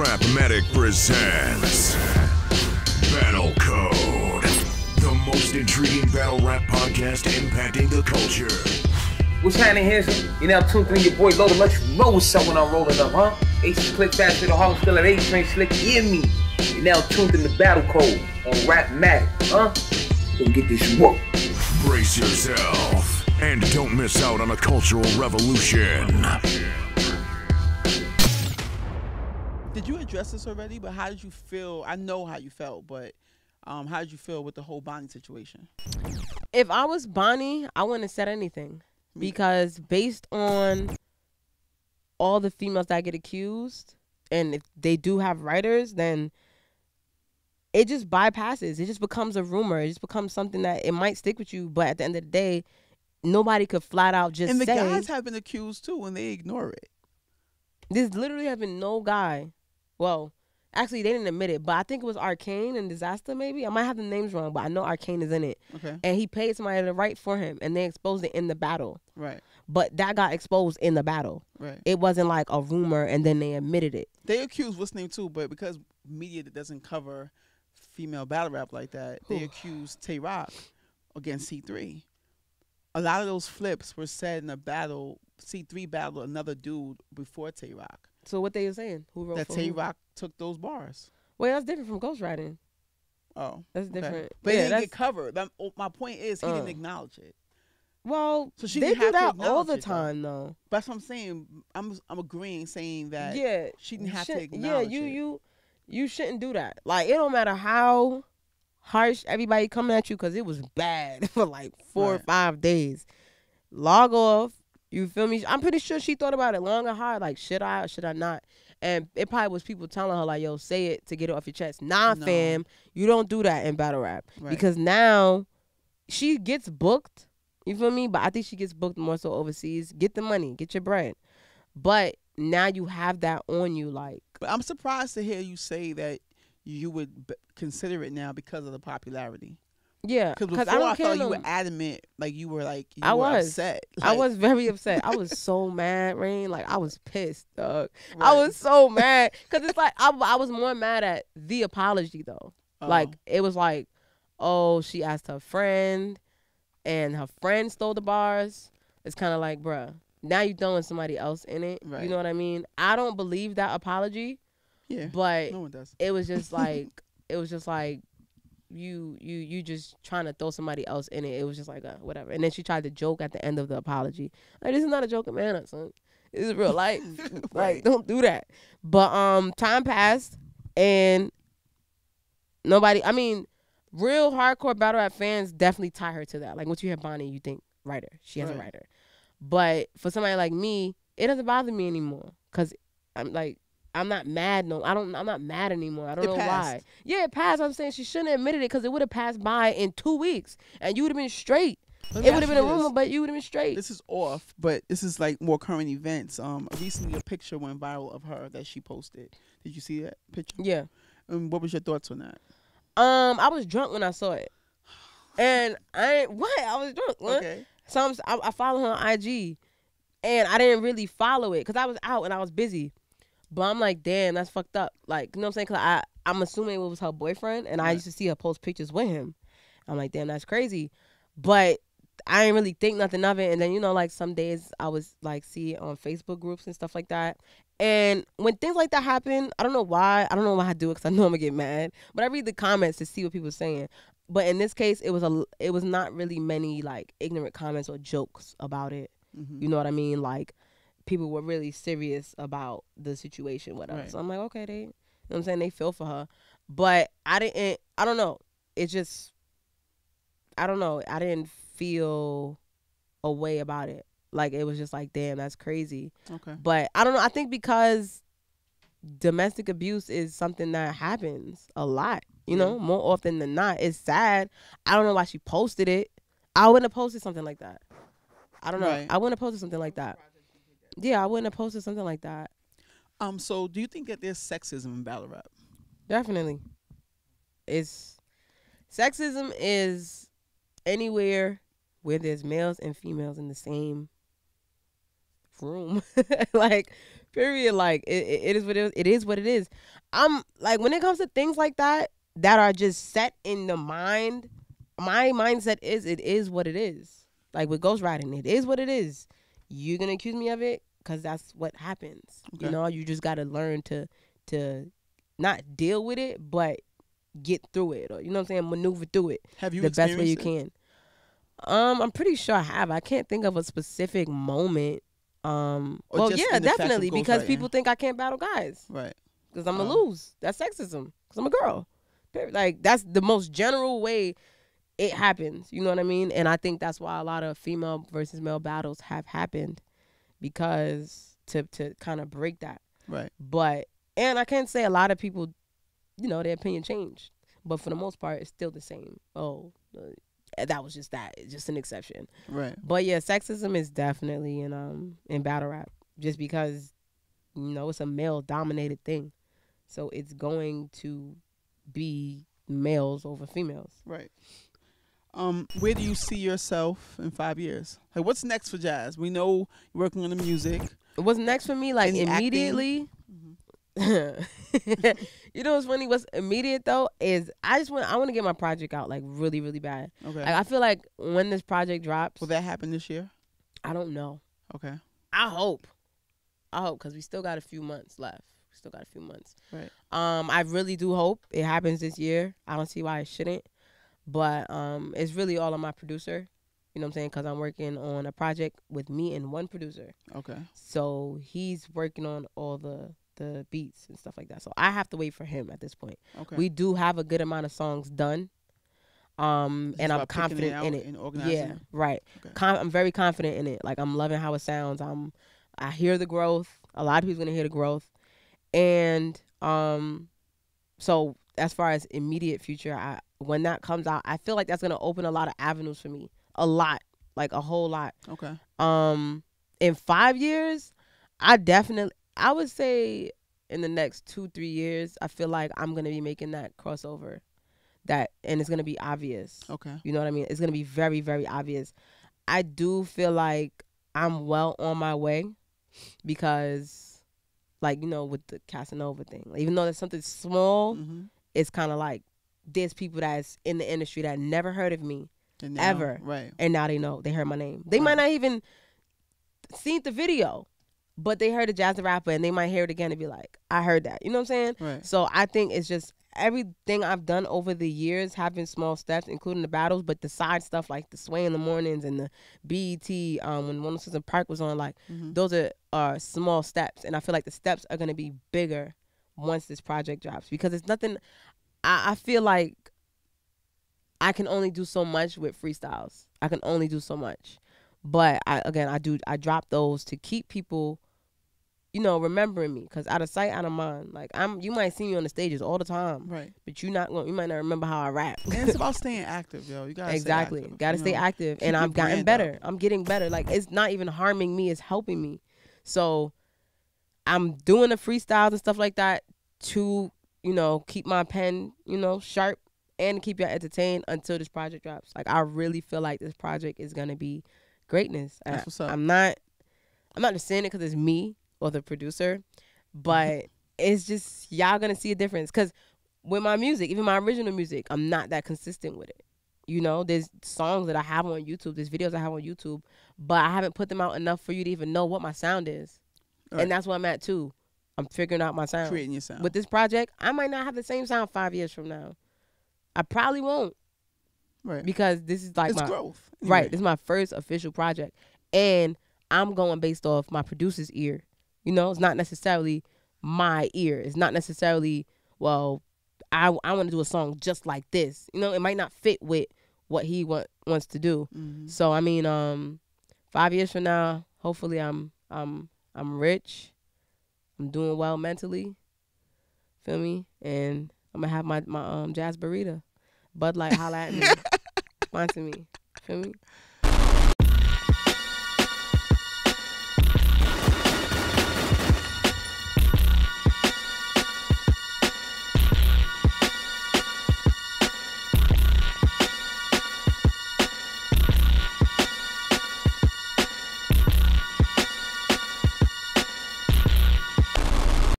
RapMatic presents Battle Code, the most intriguing battle rap podcast impacting the culture. What's happening here? You now tuned in your boy Loaded. Let you know what's up when I'm rolling up, huh? Aces click fast to the Harlem still at 8 train slick. You hear me? You now tuned in the Battle Code on RapMatic, huh? Go get this work. Brace yourself and don't miss out on a cultural revolution. Did you address this already? But how did you feel? I know how you felt, but how did you feel with the whole Bonnie situation? If I was Bonnie, I wouldn't have said anything. Because based on all the females that get accused, and if they do have writers, then it just bypasses. It just becomes a rumor. It just becomes something that it might stick with you, but at the end of the day, nobody could flat out just say. And the guys have been accused too, and they ignore it. There's literally have been no guy. Well, actually, they didn't admit it, but I think it was Arcane and Disaster, maybe. I might have the names wrong, but I know Arcane is in it. Okay. And he paid somebody to write for him, and they exposed it in the battle. Right. But that got exposed in the battle. Right. It wasn't like a rumor, and then they admitted it. They accused what's name too, but because media that doesn't cover female battle rap like that, they accused Tay Rock against C3. A lot of those flips were said in a battle. C3 battled another dude before Tay Rock. So what they were saying? Who wrote that for Tay who? Rock took those bars. Well, that's different from ghostwriting. Oh, that's different. But yeah, it didn't get covered. My point is, he didn't acknowledge it. Well, so she they didn't do have that to all the acknowledge it, time, though. That's what I'm saying. I'm agreeing, saying that. Yeah, she didn't have to acknowledge it. You shouldn't do that. Like, it don't matter how harsh everybody coming at you, because it was bad for like 4 or 5 days. Log off. You feel me? I'm pretty sure she thought about it long and hard. Like, should I or should I not? And it probably was people telling her, like, yo, say it to get it off your chest. Nah, No. fam, you don't do that in battle rap. Right. Because now she gets booked. You feel me? But I think she gets booked more so overseas. Get the money. Get your bread. But now you have that on you, like. But I'm surprised to hear you say that you would consider it now because of the popularity. Yeah, because before I thought you were adamant, like you were upset. Like, I was very upset. I was so mad, Rain. Like, I was pissed, dog. Right. I was so mad because it's like I was more mad at the apology though. Oh. Like, it was like, oh, she asked her friend, and her friend stole the bars. It's kind of like, bruh, now you throwing somebody else in it. Right. You know what I mean? I don't believe that apology. Yeah, but no one does. It was just like you just trying to throw somebody else in it. It was just like whatever. And then she tried to joke at the end of the apology. Like, this is not a joking manner, son. This is real life. Like, don't do that. But time passed, and nobody. I mean, real hardcore battle rap fans definitely tie her to that. Like, once you hear Bonnie, you think writer. She has a writer. But for somebody like me, it doesn't bother me anymore, because I'm not mad. I'm not mad anymore. I don't know why. Yeah, it passed. I'm saying she shouldn't have admitted it, because it would have passed by in 2 weeks, and you would have been straight. It would have been a rumor, but you would have been straight. This is off, but this is like more current events. Recently a picture went viral of her that she posted. Did you see that picture? Yeah. What was your thoughts on that? I was drunk when I saw it, and I was drunk. What? Okay. So I follow her on IG, and I didn't really follow it because I was out and I was busy. But I'm like, damn, that's fucked up. Like, you know what I'm saying? Because I'm assuming it was her boyfriend, and I used to see her post pictures with him. I'm like, damn, that's crazy. But I didn't really think nothing of it. And then, you know, like, some days I was, like, see it on Facebook groups and stuff like that. And when things like that happen, I don't know why. I don't know why I do it, because I know I'm going to get mad. But I read the comments to see what people are saying. But in this case, it was not really many, like, ignorant comments or jokes about it. Mm-hmm. You know what I mean? Like, people were really serious about the situation, whatever. Right. So I'm like, okay, you know what I'm saying? They feel for her. But I don't know. It just, I don't know. I didn't feel a way about it. Like, it was just like, damn, that's crazy. Okay. But I don't know. I think because domestic abuse is something that happens a lot, you know, more often than not. It's sad. I don't know why she posted it. I wouldn't have posted something like that. I don't know. Right. I wouldn't have posted something like that. Yeah, I wouldn't have posted something like that. So do you think that there's sexism in battle rap? Definitely. Sexism is anywhere where there's males and females in the same room. Like, period. Like, it is what it is. It is what it is. I'm like, when it comes to things like that are just set in the mind, my mindset is it is what it is. Like with ghostwriting, it is what it is. You're gonna accuse me of it because that's what happens. Okay. You know, you just gotta learn to not deal with it, but get through it, or you know what I'm saying, maneuver through it. Have you the best way you it? can? I'm pretty sure I have. I can't think of a specific moment. Well, yeah, definitely, because people think I can't battle guys. Right. Because I'm gonna lose. That's sexism. Because I'm a girl. Like, that's the most general way it happens. You know what I mean? And I think that's why a lot of female versus male battles have happened, because to kind of break that. Right. But, and I can't say a lot of people, you know, their opinion changed. But for the most part, it's still the same. That was just that. It's just an exception. Right. But yeah, sexism is definitely in battle rap, just because, you know, it's a male dominated thing. So it's going to be males over females. Right. Where do you see yourself in 5 years? Like, what's next for JAZ? We know you're working on the music. What's next for me? Like, any immediately. You know what's funny? What's immediate though is I want to get my project out, like, really, really bad. Okay. Like, I feel like when this project drops, will that happen this year? I don't know. Okay. I hope, because we still got a few months left. Right. I really do hope it happens this year. I don't see why it shouldn't. But it's really all on my producer. You know what I'm saying? Because I'm working on a project with me and one producer. Okay. So he's working on all the beats and stuff like that. So I have to wait for him at this point. Okay. We do have a good amount of songs done. And I'm confident in it. Yeah, right. Okay. I'm very confident in it. Like, I'm loving how it sounds. I hear the growth. A lot of people's gonna hear the growth. And so as far as immediate future, when that comes out, I feel like that's gonna open a lot of avenues for me. A lot, like a whole lot. Okay. In 5 years, I would say in the next 2-3 years, I feel like I'm gonna be making that crossover, and it's gonna be obvious. Okay. You know what I mean? It's gonna be very, very obvious. I do feel like I'm well on my way, because, like, you know, with the Casanova thing, like, even though that's something small, it's kind of like there's people that's in the industry that never heard of me ever, right? And now they know. They heard my name. They might not even seen the video, but they heard a JAZ the Rapper, and they might hear it again and be like, I heard that. You know what I'm saying? Right. So I think it's just everything I've done over the years have been small steps, including the battles, but the side stuff, like the Sway in the Mornings and the BET, when 106 & Park was on, like, those are small steps. And I feel like the steps are going to be bigger once this project drops, because it's nothing. I feel like I can only do so much with freestyles. I can only do so much. But I drop those to keep people, you know, remembering me, because out of sight, out of mind. Like, you might see me on the stages all the time, right? But you might not remember how I rap. And it's about staying active, yo. You gotta exactly. Stay active. Gotta stay active, and I've gotten better. I'm getting better. Like, it's not even harming me; it's helping me. So, I'm doing the freestyles and stuff like that to, you know, keep my pen, you know, sharp, and keep you entertained until this project drops. Like, I really feel like this project is gonna be greatness. That's what's up. I'm not just saying it because it's me or the producer, but it's just, y'all gonna see a difference. Because with my music, even my original music, I'm not that consistent with it. You know, there's songs that I have on YouTube, there's videos I have on YouTube, but I haven't put them out enough for you to even know what my sound is. Right. And that's where I'm at too. I'm figuring out my sound. Creating your sound. With this project, I might not have the same sound 5 years from now. I probably won't. Right. Because this is like it's growth. Anyway. Right. This is my first official project. And I'm going based off my producer's ear. You know, it's not necessarily my ear. It's not necessarily, well, I want to do a song just like this. You know, it might not fit with what he wants to do. So I mean, 5 years from now, hopefully I'm rich. I'm doing well mentally. Feel me? And I'm gonna have my JAZ burrito. Bud Light, holla at me. Sponsor me. Feel me?